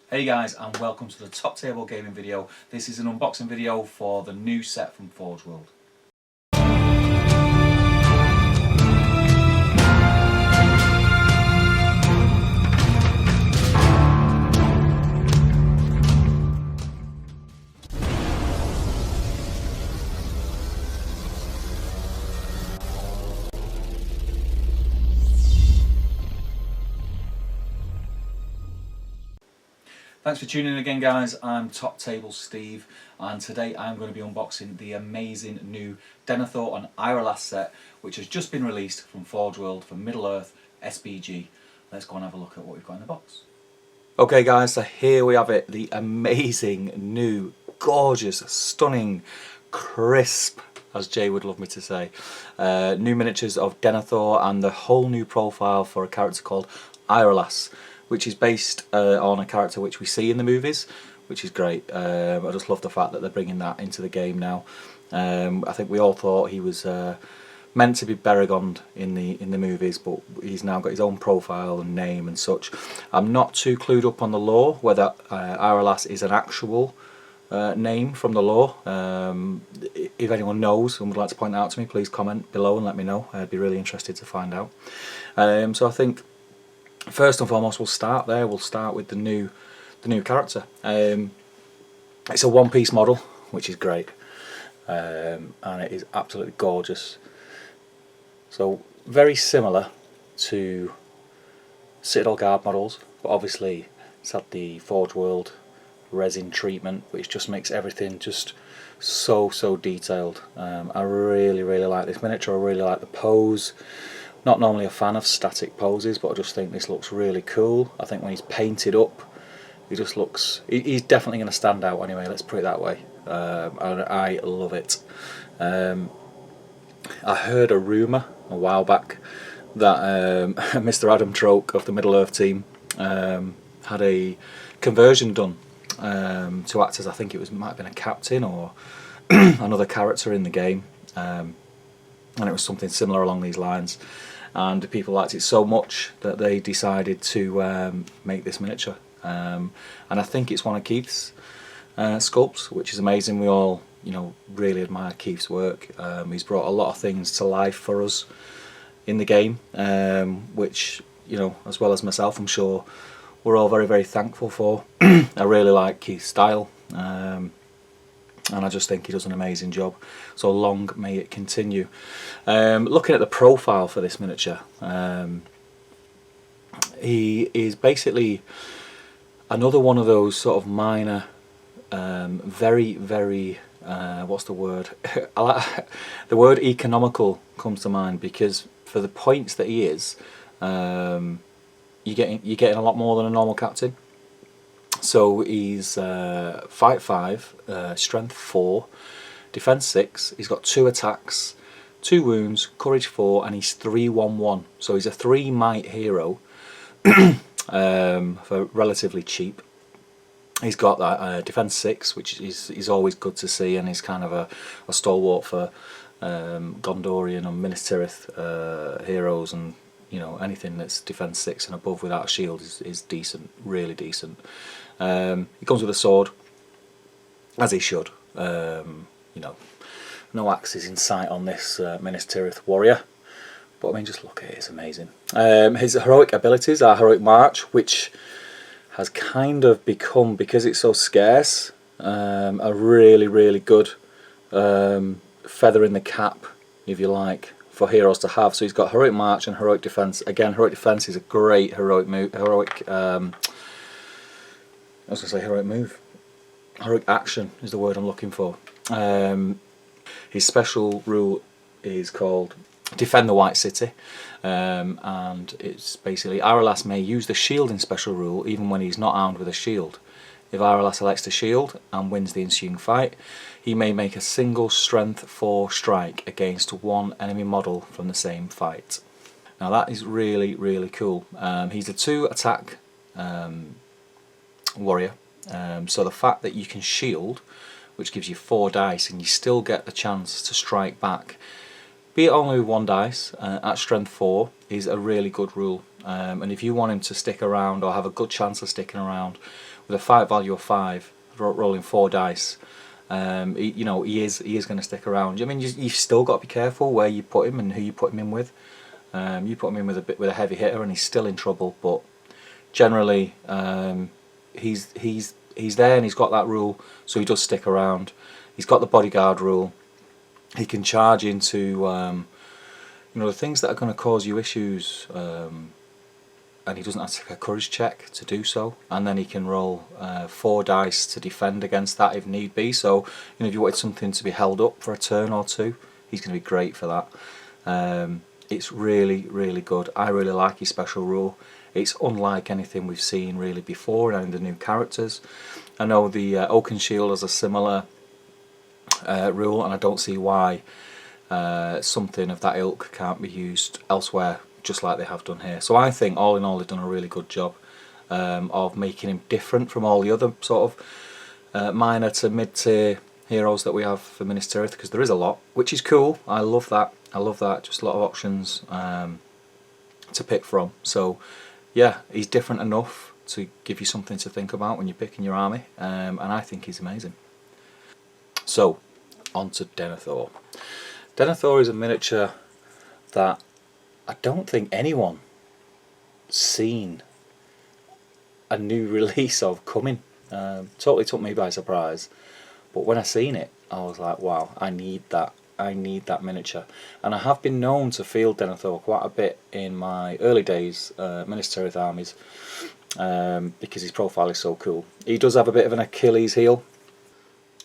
Hey guys, and welcome to the Top Table Gaming video. This is an unboxing video for the new set from Forge World. Thanks for tuning in again guys, I'm Top Table Steve and today I'm going to be unboxing the amazing new Denethor and Irolas set which has just been released from Forge World for Middle-earth SBG. Let's go and have a look at what we've got in the box. Okay guys, so here we have it, the amazing, new, gorgeous, stunning, crisp, as Jay would love me to say, new miniatures of Denethor and the whole new profile for a character called Irolas, which is based on a character which we see in the movies, which is great. I just love the fact that they're bringing that into the game now. I think we all thought he was meant to be Beragoned in the movies, but he's now got his own profile and name and such. I'm not too clued up on the lore, whether Irolas is an actual name from the lore. If anyone knows and would like to point that out to me, please comment below and let me know. I'd be really interested to find out. So I think first and foremost, we'll start there. We'll start with the new character. It's a one-piece model, which is great, and it is absolutely gorgeous. So very similar to Citadel Guard models, but obviously it's had the Forge World resin treatment, which just makes everything just so detailed. I really like this miniature. I really like the pose. Not normally a fan of static poses, but I just think this looks really cool. I think when he's painted up, he just looks... he's definitely going to stand out anyway, let's put it that way. And I love it. I heard a rumour a while back that Mr. Adam Troke of the Middle-earth team had a conversion done to act as, I think it might have been a captain or another character in the game. And it was something similar along these lines, and people liked it so much that they decided to make this miniature, and I think it's one of Keith's sculpts, which is amazing. We all, really admire Keith's work. He's brought a lot of things to life for us in the game, which, as well as myself, I'm sure we're all very thankful for. I really like Keith's style, and I just think he does an amazing job, so long may it continue. Looking at the profile for this miniature, he is basically another one of those sort of minor, very what's the word? The word economical comes to mind, because for the points that he is, you're getting a lot more than a normal captain. So he's fight 5, strength 4, defense 6. He's got 2 attacks, 2 wounds, courage 4, and he's 3/1/1. So he's a 3 might hero for relatively cheap. He's got that defense 6, which is always good to see, and he's kind of a stalwart for Gondorian and Minas Tirith heroes, and anything that's defense 6 and above without a shield is decent, really decent. He comes with a sword, as he should. No axes in sight on this Minas Tirith warrior, but I mean, just look at it, it's amazing. His heroic abilities are Heroic March, which has kind of become, because it's so scarce, a really good feather in the cap, if you like, for heroes to have. So he's got Heroic March and Heroic Defense. Again, Heroic Defense is a great heroic move. Heroic action is the word I'm looking for. His special rule is called Defend the White City, and it's basically Irolas may use the shielding special rule even when he's not armed with a shield. If Irolas elects to shield and wins the ensuing fight, he may make a single strength 4 strike against 1 enemy model from the same fight. Now that is really cool. He's a 2 attack warrior, so the fact that you can shield, which gives you 4 dice, and you still get the chance to strike back, be it only with 1 dice at strength 4, is a really good rule. and if you want him to stick around or have a good chance of sticking around with a fight value of 5, rolling 4 dice, he is going to stick around. I mean, you've still got to be careful where you put him and who you put him in with. You put him in with a heavy hitter and he's still in trouble, but generally he's there and he's got that rule, so he does stick around. He's got the bodyguard rule. He can charge into the things that are going to cause you issues, and he doesn't have to take a courage check to do so, and then he can roll 4 dice to defend against that if need be. So if you wanted something to be held up for a turn or two, he's going to be great for that. It's really, really good. I really like his special rule. It's unlike anything we've seen really before in the new characters. I know the Oakenshield has a similar rule, and I don't see why something of that ilk can't be used elsewhere, just like they have done here. So I think all in all they've done a really good job of making him different from all the other sort of minor to mid-tier heroes that we have for Minas Tirith, because there is a lot, which is cool. I love that. I love that. Just a lot of options to pick from. So yeah, he's different enough to give you something to think about when you're picking your army, and I think he's amazing. So on to Denethor. Denethor is a miniature that I don't think anyone seen a new release of coming. Totally took me by surprise, but when I seen it I was like, wow, I need that. I need that miniature. And I have been known to field Denethor quite a bit in my early days Minas Tirith armies, because his profile is so cool. He does have a bit of an Achilles heel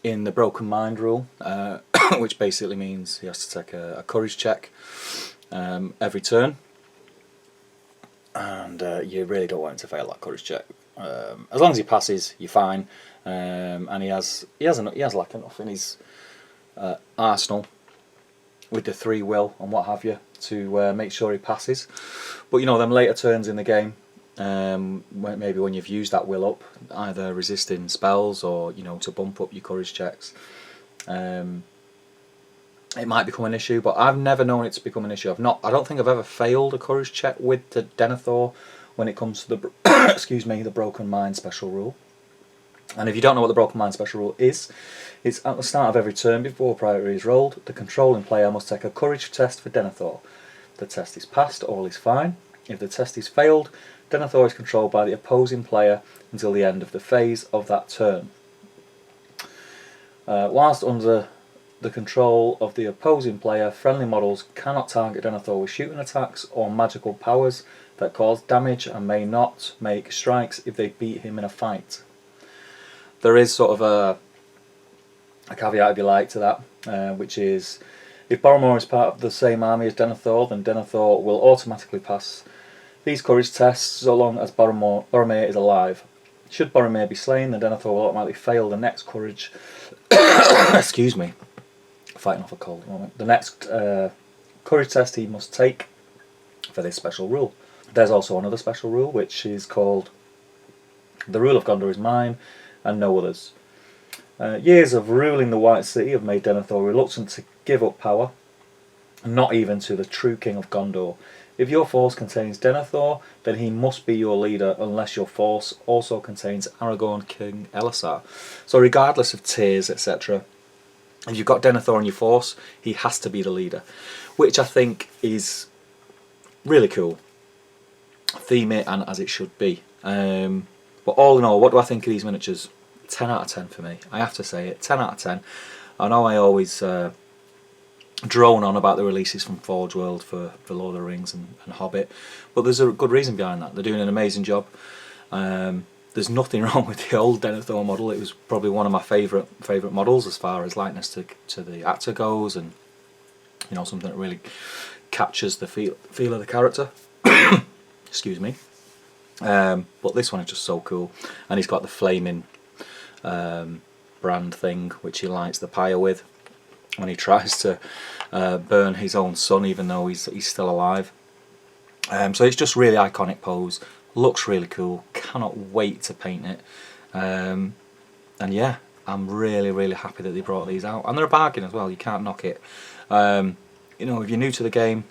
in the Broken Mind rule, which basically means he has to take a courage check every turn, and you really don't want him to fail that courage check. As long as he passes, you're fine, and he has like enough in his arsenal with the 3 will and what have you to make sure he passes. But them later turns in the game, maybe when you've used that will up, either resisting spells or to bump up your courage checks, it might become an issue. But I've never known it to become an issue. I don't think I've ever failed a courage check with the Denethor when it comes to the excuse me, the Broken Mind special rule. And if you don't know what the Broken Mind special rule is, it's at the start of every turn before priority is rolled, the controlling player must take a courage test for Denethor. If the test is passed, all is fine. If the test is failed, Denethor is controlled by the opposing player until the end of the phase of that turn. Whilst under the control of the opposing player, friendly models cannot target Denethor with shooting attacks or magical powers that cause damage, and may not make strikes if they beat him in a fight. There is sort of a caveat, if you like, to that, which is if Boromir is part of the same army as Denethor, then Denethor will automatically pass these courage tests so long as Boromir is alive. Should Boromir be slain, then Denethor will automatically fail the next courage excuse me, fighting off a cold at the moment. The next courage test he must take for this special rule. There's also another special rule which is called the rule of Gondor is mine and no others. Years of ruling the White City have made Denethor reluctant to give up power, not even to the true king of Gondor. If your force contains Denethor, then he must be your leader unless your force also contains Aragorn, King Elisar. So regardless of tiers, etc., if you've got Denethor in your force, he has to be the leader, which I think is really cool. Theme it and as it should be. But all in all, what do I think of these miniatures? 10 out of 10 for me. I have to say it. 10 out of 10. I know I always drone on about the releases from Forge World for Lord of the Rings and Hobbit, but there's a good reason behind that. They're doing an amazing job. There's nothing wrong with the old Denethor model. It was probably one of my favourite models as far as likeness to the actor goes, and something that really captures the feel of the character. Excuse me. But this one is just so cool, and he's got the flaming brand thing which he lights the pyre with when he tries to burn his own son, even though he's still alive. So it's just really iconic pose, looks really cool, cannot wait to paint it, and yeah, I'm really happy that they brought these out, and they're a bargain as well. You can't knock it. If you're new to the game,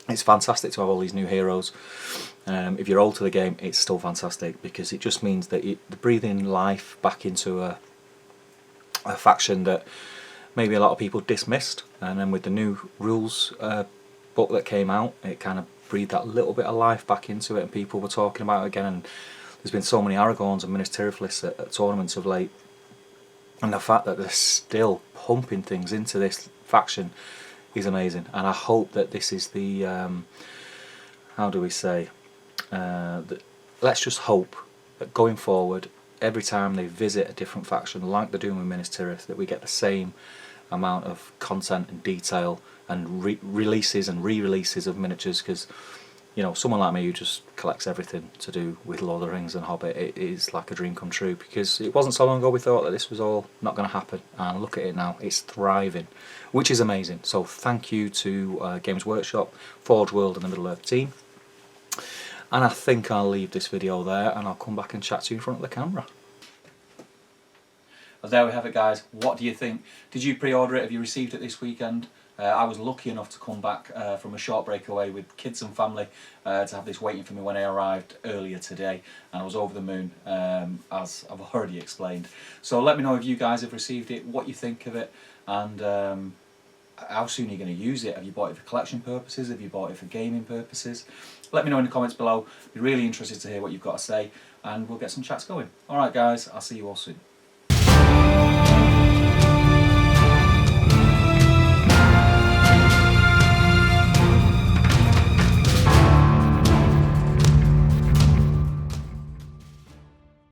it's fantastic to have all these new heroes. If you're old to the game, it's still fantastic, because it just means that you're breathing life back into a faction that maybe a lot of people dismissed, and then with the new rules book that came out, it kind of breathed that little bit of life back into it, and people were talking about it again. And there's been so many Aragorns and Minas Tirithlists at tournaments of late, and the fact that they're still pumping things into this faction is amazing. And I hope that this is the how do we say, let's just hope that going forward, every time they visit a different faction, like they're doing with Minas Tirith, that we get the same amount of content and detail and releases and re-releases of miniatures. Because, you know, someone like me who just collects everything to do with Lord of the Rings and Hobbit, it is like a dream come true, because it wasn't so long ago we thought that this was all not going to happen, and look at it now, it's thriving, which is amazing. So thank you to Games Workshop, Forge World and the Middle-earth team. And I think I'll leave this video there, and I'll come back and chat to you in front of the camera. Well, there we have it, guys. What do you think? Did you pre-order it? Have you received it this weekend? I was lucky enough to come back from a short breakaway with kids and family to have this waiting for me when I arrived earlier today, and I was over the moon, as I've already explained. So let me know if you guys have received it, what you think of it, and how soon you're going to use it. Have you bought it for collection purposes? Have you bought it for gaming purposes? Let me know in the comments below. I'd be really interested to hear what you've got to say, and we'll get some chats going. Alright guys, I'll see you all soon.